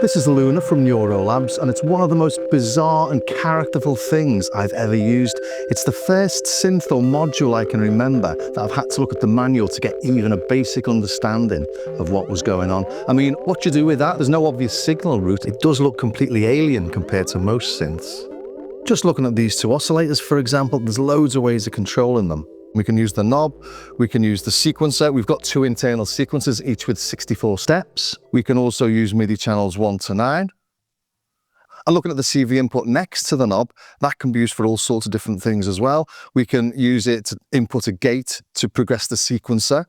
This is Luna from Neurolabs, and it's one of the most bizarre and characterful things I've ever used. It's the first synth or module I can remember that I've had to look at the manual to get even a basic understanding of what was going on. I mean, what you do with that, there's no obvious signal route. It does look completely alien compared to most synths. Just looking at these two oscillators, for example, there's loads of ways of controlling them. We can use the knob, we can use the sequencer. We've got two internal sequencers, each with 64 steps. We can also use MIDI channels 1 to 9. And looking at the CV input next to the knob, that can be used for all sorts of different things as well. We can use it to input a gate to progress the sequencer.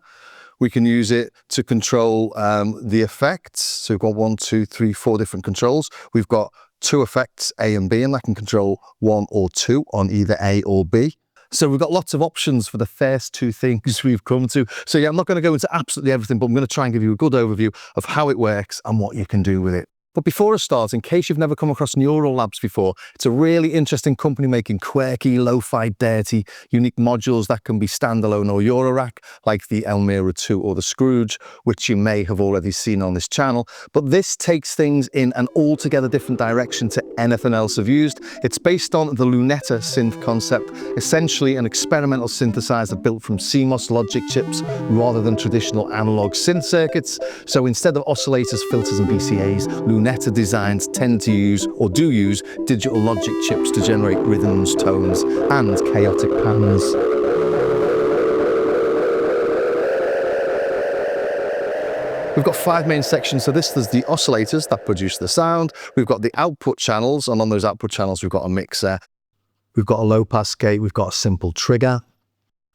We can use it to control the effects. So we've got 1, 2, 3, 4 different controls. We've got 2 effects, A and B, and that can control 1 or 2 on either A or B. So we've got lots of options for the first 2 things we've come to. So yeah, I'm not going to go into absolutely everything, but I'm going to try and give you a good overview of how it works and what you can do with it. But before I start, in case you've never come across Neurolabs before, it's a really interesting company making quirky, lo-fi, dirty, unique modules that can be standalone or Eurorack, like the Elmira 2 or the Scrooge, which you may have already seen on this channel. But this takes things in an altogether different direction to anything else I've used. It's based on the Lunetta Synth concept, essentially an experimental synthesizer built from CMOS logic chips rather than traditional analog synth circuits. So instead of oscillators, filters and VCAs, Lunetta designs tend to use, or do use, digital logic chips to generate rhythms, tones, and chaotic patterns. We've got 5 main sections to this. There's the oscillators that produce the sound. We've got the output channels, and on those output channels, we've got a mixer. We've got a low-pass gate. We've got a simple trigger,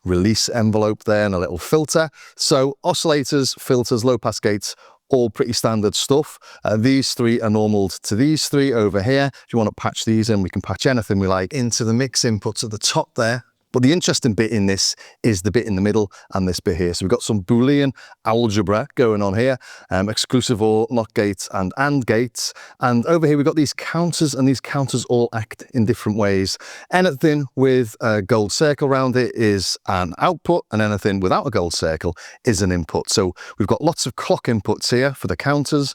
release envelope there, and a little filter. So oscillators, filters, low-pass gates, all pretty standard stuff. These 3 are normal to these 3 over here. If you want to patch these in, we can patch anything we like into the mix inputs at the top there. But the interesting bit in this is the bit in the middle and this bit here. So we've got some Boolean algebra going on here, exclusive OR, NOT gates and AND gates. And over here we've got these counters, and these counters all act in different ways. Anything with a gold circle around it is an output, and anything without a gold circle is an input. So we've got lots of clock inputs here for the counters.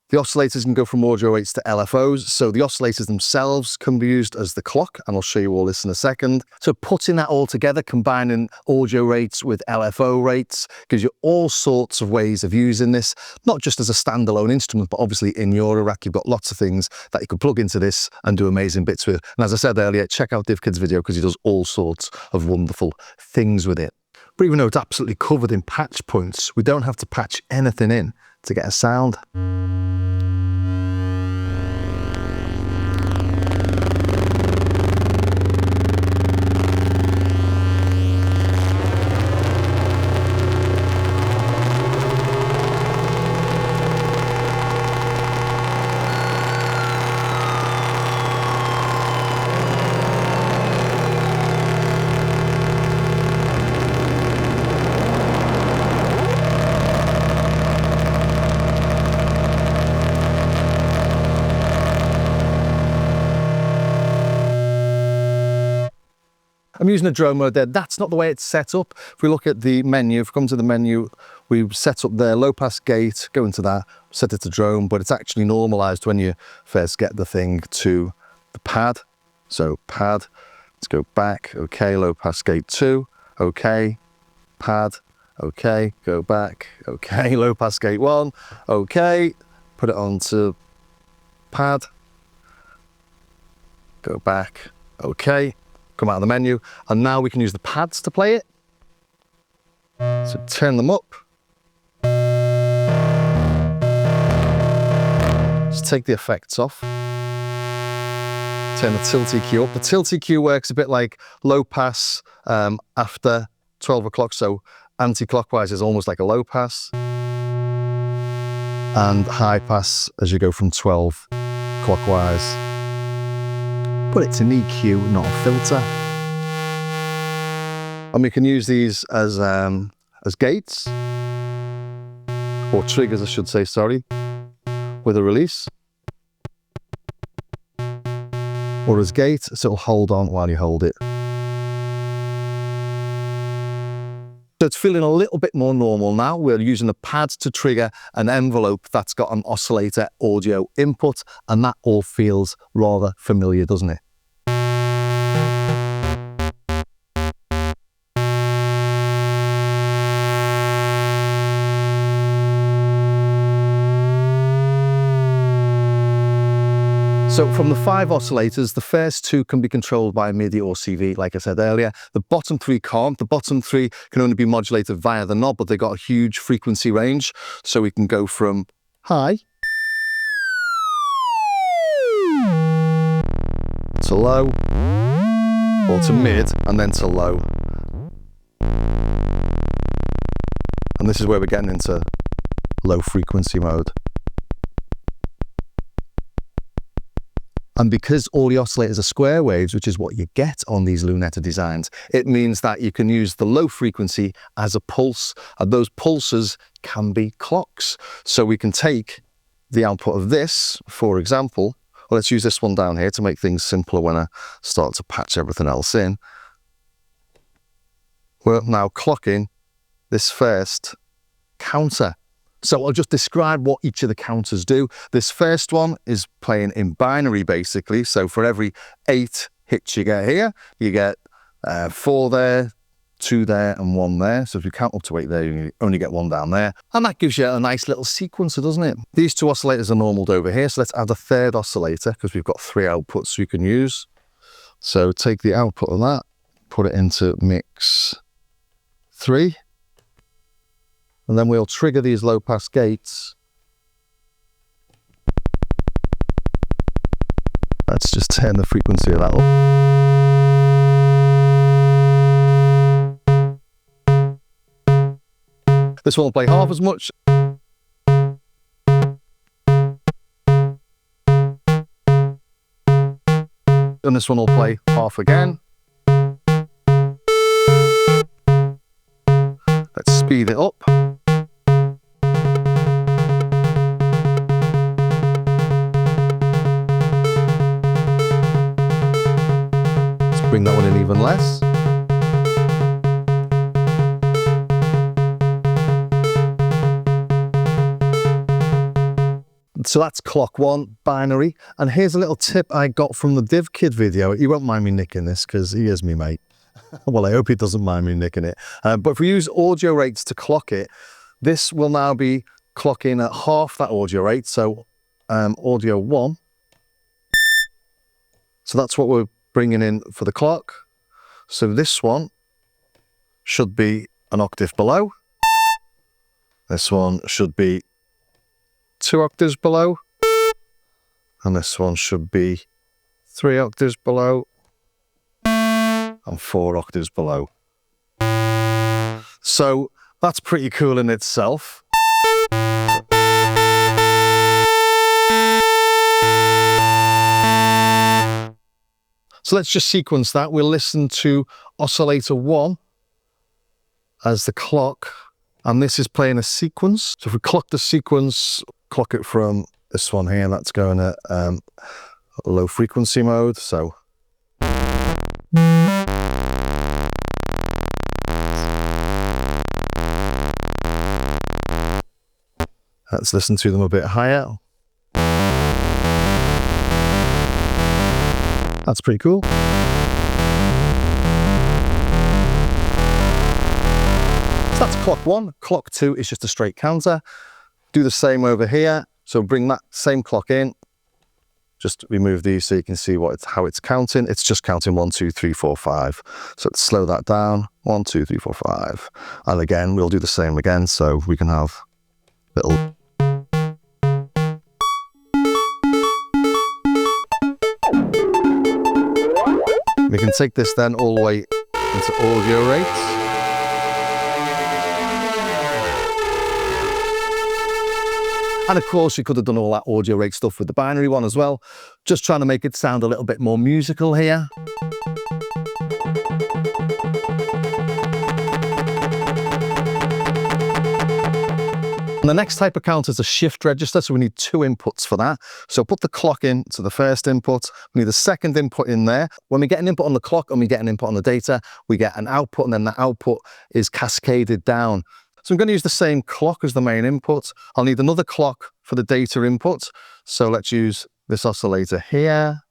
The oscillators can go from audio rates to LFOs, so the oscillators themselves can be used as the clock, and I'll show you all this in a second. So putting that all together, combining audio rates with LFO rates, gives you all sorts of ways of using this, not just as a standalone instrument, but obviously in Eurorack, you've got lots of things that you could plug into this and do amazing bits with. And as I said earlier, check out DivKid's video because he does all sorts of wonderful things with it. But even though it's absolutely covered in patch points, we don't have to patch anything in to get a sound. I'm using a drone mode there. That's not the way it's set up. If we look at the menu, if we come to the menu, we set up there, low pass gate, go into that, set it to drone, but it's actually normalized when you first get the thing to the pad. So pad, let's go back, okay, low pass gate 2, okay, pad, okay, go back, okay, low pass gate 1, okay, put it onto pad, go back, okay. Come out of the menu, and now we can use the pads to play it. So turn them up. Just take the effects off. Turn the tilt EQ up. The tilt EQ works a bit like low pass after 12 o'clock, so anti-clockwise is almost like a low pass. And high pass as you go from 12 clockwise. But it's an EQ, not a filter. And we can use these as gates, or triggers, I should say, sorry, with a release. Or as gate, so it'll hold on while you hold it. So it's feeling a little bit more normal now. We're using the pad to trigger an envelope that's got an oscillator audio input, and that all feels rather familiar, doesn't it? So from the 5 oscillators, the first 2 can be controlled by MIDI or CV, like I said earlier. The bottom 3 can't. The bottom 3 can only be modulated via the knob, but they've got a huge frequency range. So we can go from high to low, or to mid, and then to low. And this is where we're getting into low frequency mode. And because all the oscillators are square waves, which is what you get on these Lunetta designs, it means that you can use the low frequency as a pulse, and those pulses can be clocks. So we can take the output of this, for example, well, let's use this one down here to make things simpler when I start to patch everything else in. We're now clocking this first counter. So I'll just describe what each of the counters do. This first one is playing in binary, basically. So for every 8 hits you get here, you get 4 there, 2 there, and 1 there. So if you count up to 8 there, you only get 1 down there. And that gives you a nice little sequencer, doesn't it? These 2 oscillators are normaled over here. So let's add a 3rd oscillator, because we've got 3 outputs we can use. So take the output of that, put it into mix 3. And then we'll trigger these low pass gates. Let's just turn the frequency of that up. This won't play half as much. And this one will play half again. Let's speed it up. Bring that one in even less. So that's clock 1, binary. And here's a little tip I got from the Div Kid video. He won't mind me nicking this because he is me mate. Well, I hope he doesn't mind me nicking it. But if we use audio rates to clock it, this will now be clocking at half that audio rate. So audio 1. So that's what we're bringing in for the clock. So this one should be an octave below. This one should be 2 octaves below. And this one should be 3 octaves below. And 4 octaves below. So that's pretty cool in itself. So let's just sequence that. We'll listen to oscillator 1 as the clock, and this is playing a sequence. So if we clock the sequence, clock it from this one here, that's going at low frequency mode. So let's listen to them a bit higher. That's pretty cool. So that's clock 1. Clock 2 is just a straight counter. Do the same over here. So bring that same clock in. Just remove these so you can see how it's counting. It's just counting 1, 2, 3, 4, 5. So let's slow that down. 1, 2, 3, 4, 5. And again, we'll do the same again. So we can have little... We can take this then all the way into audio rates. And of course, you could have done all that audio rate stuff with the binary one as well. Just trying to make it sound a little bit more musical here. And the next type of counter is a shift register, so we need two inputs for that. So put the clock in to the first input, we need the second input in there. When we get an input on the clock and we get an input on the data, we get an output, and then the output is cascaded down. So I'm going to use the same clock as the main input. I'll need another clock for the data input. So let's use this oscillator here.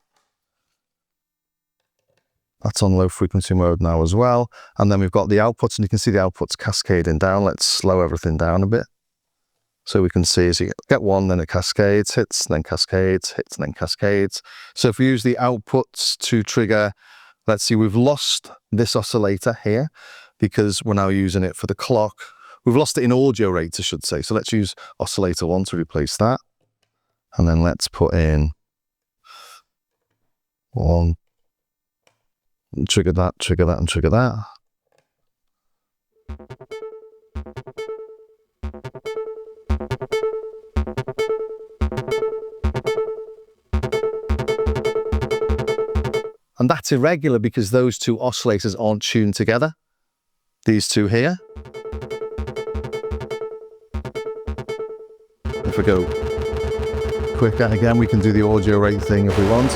That's on low frequency mode now as well. And then we've got the outputs, and you can see the outputs cascading down. Let's slow everything down a bit. So we can see as you get one, then it cascades, hits, then cascades, hits, and then cascades. So if we use the outputs to trigger, let's see, we've lost this oscillator here because we're now using it for the clock. We've lost it in audio rates, I should say. So let's use oscillator 1 to replace that. And then let's put in 1, trigger that, and trigger that. And that's irregular because those two oscillators aren't tuned together. These two here. If we go quicker, again, we can do the audio rate thing if we want.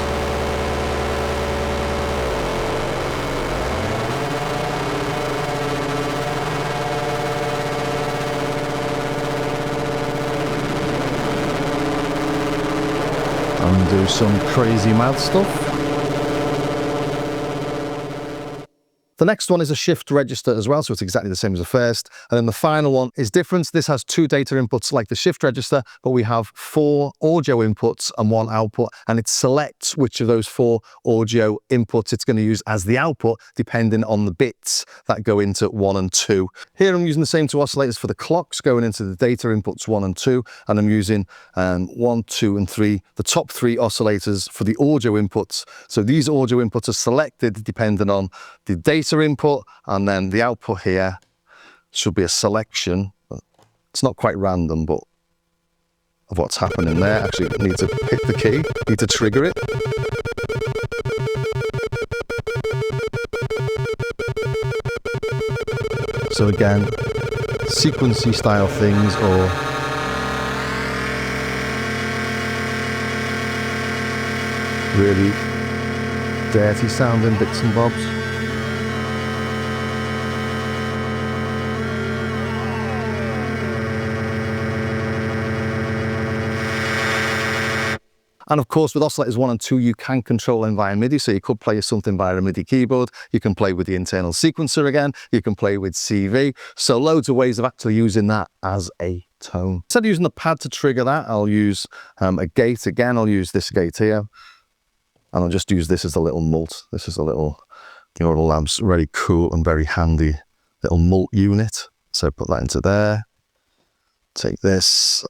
And do some crazy mouth stuff. The next one is a shift register as well, so it's exactly the same as the first. And then the final one is different. This has two data inputs like the shift register, but we have 4 audio inputs and 1 output, and it selects which of those 4 audio inputs it's going to use as the output, depending on the bits that go into 1 and 2. Here I'm using the same 2 oscillators for the clocks going into the data inputs 1 and 2, and I'm using 1, 2, and 3, the top 3 oscillators for the audio inputs. So these audio inputs are selected depending on the data input, and then the output here should be a selection. It's not quite random, but of what's happening there. Actually, need to hit the key, need to trigger it. So again, sequency style things or really dirty sounding bits and bobs. And of course, with oscillators 1 and 2, you can control them via MIDI. So you could play something via a MIDI keyboard. You can play with the internal sequencer again. You can play with CV. So loads of ways of actually using that as a tone. Instead of using the pad to trigger that, I'll use a gate. Again, I'll use this gate here. And I'll just use this as a little mult. This is a little Neural Labs, very cool and very handy little mult unit. So put that into there. Take this,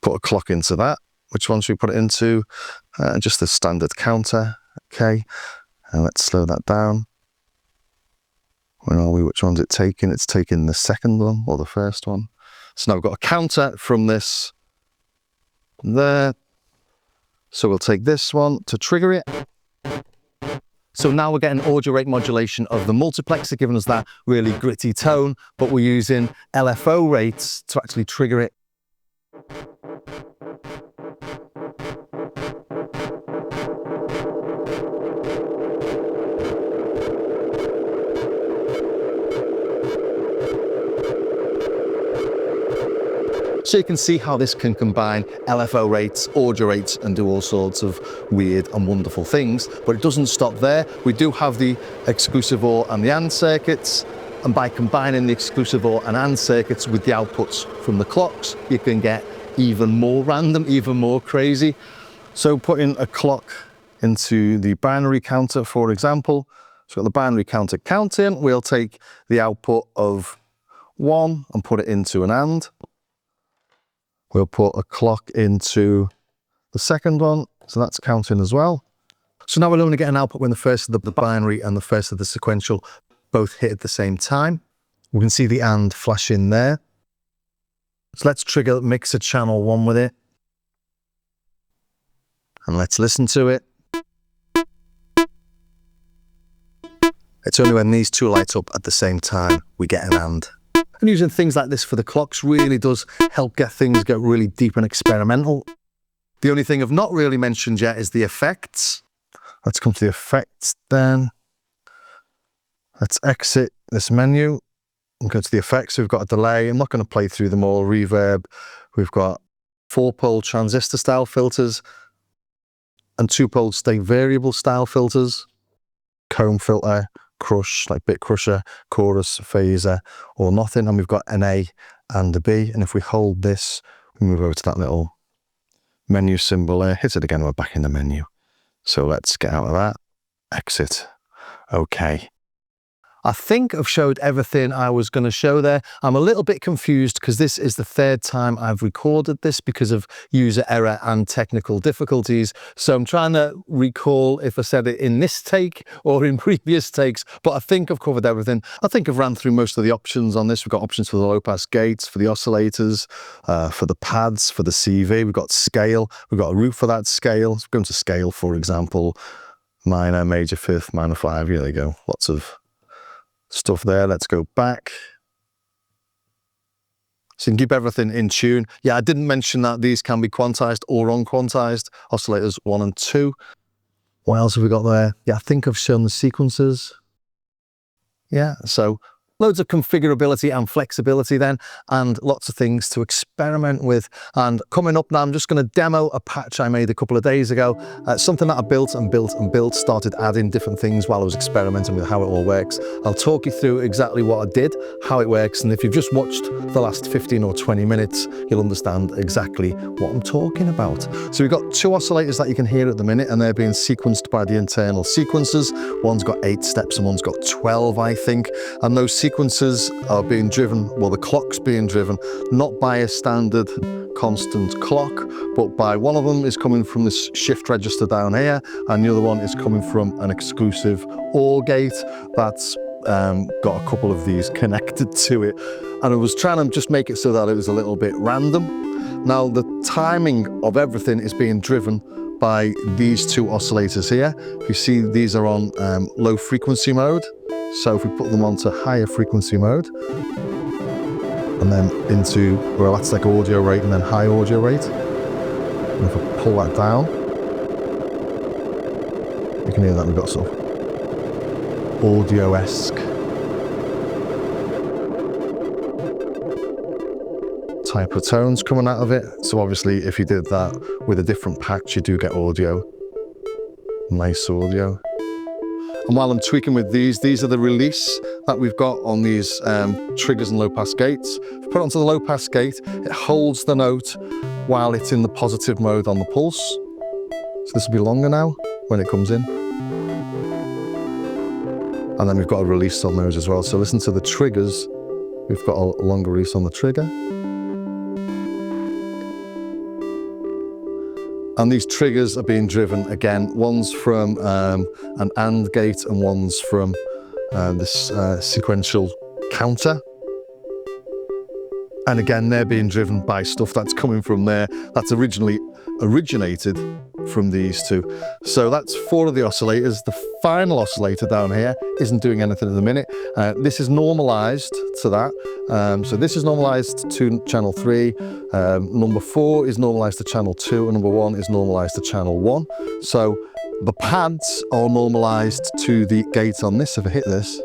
put a clock into that. Which one should we put it into? Just the standard counter. Okay, and let's slow that down. Where are we? Which one's it taking? It's taking the second one or the first one. So now we've got a counter from this there. So we'll take this one to trigger it. So now we're getting audio rate modulation of the multiplexer, giving us that really gritty tone, but we're using LFO rates to actually trigger it. So you can see how this can combine LFO rates, audio rates, and do all sorts of weird and wonderful things. But it doesn't stop there. We do have the exclusive OR and the AND circuits. And by combining the exclusive OR and AND circuits with the outputs from the clocks, you can get even more random, even more crazy. So putting a clock into the binary counter, for example. So we've got the binary counter counting. We'll take the output of 1 and put it into an AND. We'll put a clock into the second one, so that's counting as well. So now we'll only get an output when the first of the binary and the first of the sequential both hit at the same time. We can see the AND flash in there. So let's trigger mixer channel 1 with it. And let's listen to it. It's only when these two light up at the same time we get an AND. And using things like this for the clocks really does help get things get really deep and experimental. The only thing I've not really mentioned yet is the effects. Let's come to the effects then. Let's exit this menu and go to the effects. We've got a delay. I'm not going to play through them all. Reverb. We've got 4-pole transistor style filters and 2-pole state variable style filters. Comb filter, crush, like bit crusher, chorus, phaser, or nothing. And we've got an A and a B. And if we hold this, we move over to that little menu symbol there. Hit it again, we're back in the menu. So let's get out of that. Exit. Okay. I think I've showed everything I was going to show there. I'm a little bit confused because this is the 3rd time I've recorded this because of user error and technical difficulties. So I'm trying to recall if I said it in this take or in previous takes, but I think I've covered everything. I think I've ran through most of the options on this. We've got options for the low pass gates, for the oscillators, for the pads, for the CV. We've got scale. We've got a route for that scale. Let's go into scale, for example, minor, major, fifth, minor 5. Here they go. Lots of stuff there. Let's go back. So you can keep everything in tune. Yeah, I didn't mention that these can be quantized or unquantized. Oscillators 1 and 2. What else have we got there? Yeah, I think I've shown the sequences. Yeah, so loads of configurability and flexibility then, and lots of things to experiment with. And coming up now, I'm just going to demo a patch I made a couple of days ago. Something that I built and built and built, started adding different things while I was experimenting with how it all works. I'll talk you through exactly what I did, how it works, and if you've just watched the last 15 or 20 minutes, you'll understand exactly what I'm talking about. So we've got 2 oscillators that you can hear at the minute, and they're being sequenced by the internal sequencers. One's got 8 steps and one's got 12, I think. And those sequences are being driven, well, the clock's being driven, not by a standard constant clock, but by one of them is coming from this shift register down here, and the other one is coming from an exclusive OR gate that's got a couple of these connected to it. And I was trying to just make it so that it was a little bit random. Now, the timing of everything is being driven by these 2 oscillators here. You see these are on low frequency mode. So if we put them onto higher frequency mode, and then into, well, that's like audio rate and then high audio rate. And if I pull that down, you can hear that we've got sort of audio-esque type of tones coming out of it. So obviously if you did that with a different patch, you do get audio, nice audio. And while I'm tweaking with these are the release that we've got on these triggers and low pass gates. If you put it onto the low pass gate, it holds the note while it's in the positive mode on the pulse. So this will be longer now when it comes in. And then we've got a release on those as well. So listen to the triggers. We've got a longer release on the trigger. And these triggers are being driven, again, one's from an AND gate and one's from this sequential counter. And again, they're being driven by stuff that's coming from there, that's originally originated from these 2. So that's 4 of the oscillators. The final oscillator down here isn't doing anything at the minute. This is normalized to that. So this is normalized to channel 3. Number 4 is normalized to channel 2, and number 1 is normalized to channel 1. So the pads are normalized to the gate on this. If I hit this,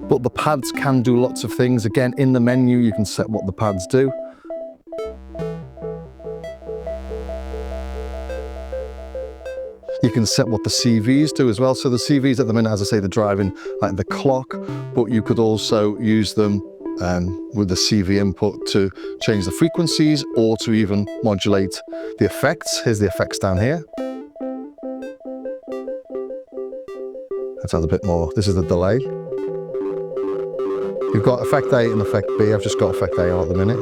but the pads can do lots of things. Again, in the menu, you can set what the pads do. You can set what the CVs do as well. So the CVs at the minute, as I say, they're driving like the clock, but you could also use them with the CV input to change the frequencies or to even modulate the effects. Here's the effects down here. Let's add a bit more. This is the delay. You've got effect A and effect B. I've just got effect A on at the minute.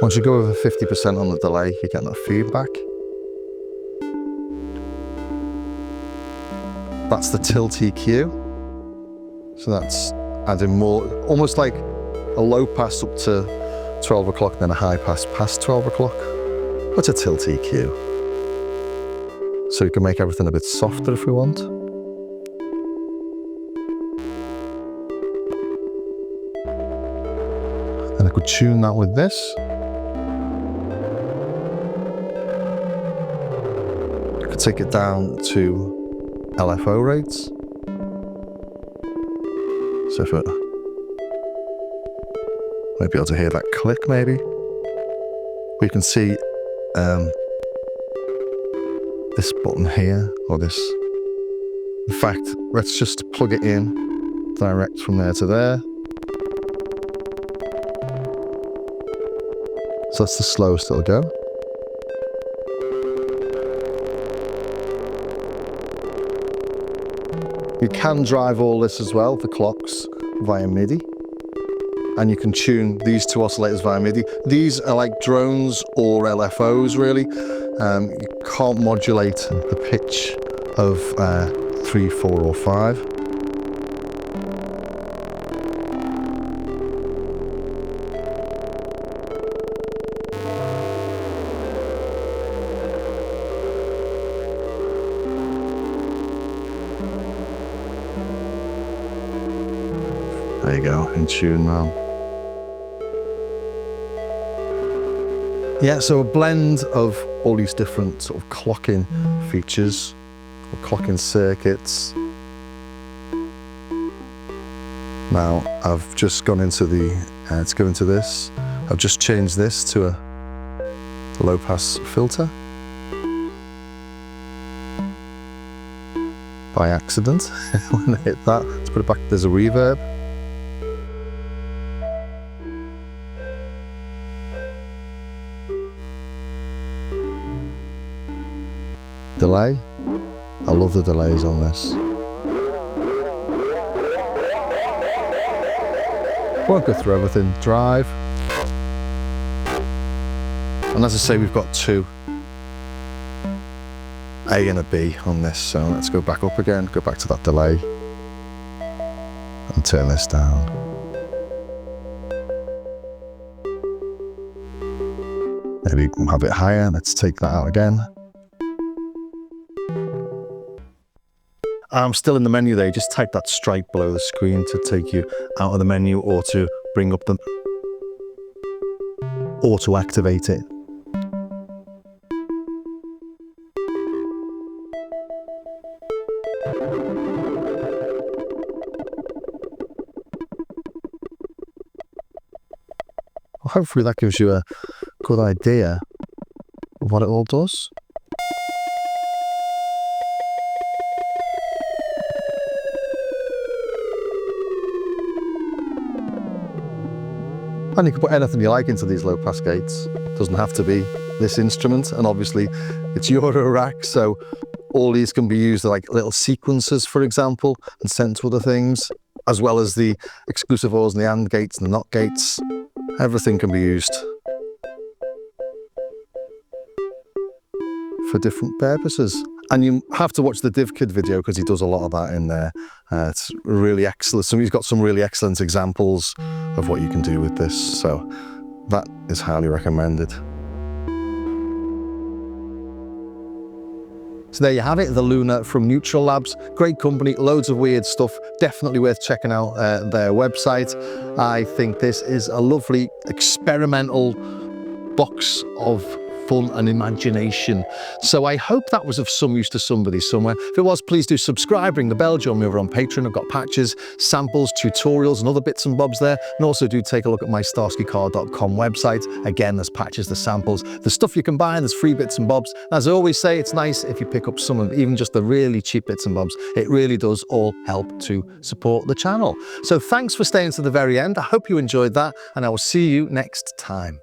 Once you go over 50% on the delay, you get that feedback. That's the tilt EQ. So that's adding more, almost like a low pass up to 12 o'clock, then a high pass past 12 o'clock. What's a tilt EQ? So you can make everything a bit softer if we want. And I could tune that with this. I could take it down to LFO rates. So if it might be able to hear that click maybe. We can see this button here, or this. In fact, let's just plug it in direct from there to there. So that's the slowest it'll go. You can drive all this as well, the clocks, via MIDI. And you can tune these two oscillators via MIDI. These are like drones or LFOs really. You can't modulate the pitch of 3, 4 or 5. There you go, in tune now. Yeah, so a blend of all these different sort of clocking features, or clocking circuits. Now, I've just gone into the, to go into this, I've just changed this to a low pass filter. By accident, when I hit that, let's put it back, there's a reverb. Delay. I love the delays on this. Won't go through everything. Drive. And as I say, we've got two, A and a B on this, so let's go back up again, go back to that delay and turn this down. Maybe have it higher, let's take that out again. I'm still in the menu there, you just type that stripe below the screen to take you out of the menu or to bring up the, or to activate it. Well, hopefully that gives you a good idea of what it all does. And you can put anything you like into these low pass gates. It doesn't have to be this instrument, and obviously it's Euro rack, so all these can be used like little sequencers, for example, and sent to other things, as well as the exclusive ORs and the AND gates and the NOT gates. Everything can be used for different purposes. And you have to watch the DivKid video because he does a lot of that in there. It's really excellent. So he's got some really excellent examples of what you can do with this. So that is highly recommended. So there you have it, the Luna from Neutral Labs. Great company, loads of weird stuff. Definitely worth checking out their website. I think this is a lovely experimental box of fun and imagination. So I hope that was of some use to somebody somewhere. If it was, please do subscribe, ring the bell, join me over on Patreon. I've got patches, samples, tutorials and other bits and bobs there. And also do take a look at my starskycar.com website. Again, there's patches, there's samples, there's stuff you can buy, and there's free bits and bobs. And as I always say, it's nice if you pick up some of even just the really cheap bits and bobs. It really does all help to support the channel. So thanks for staying to the very end. I hope you enjoyed that, and I will see you next time.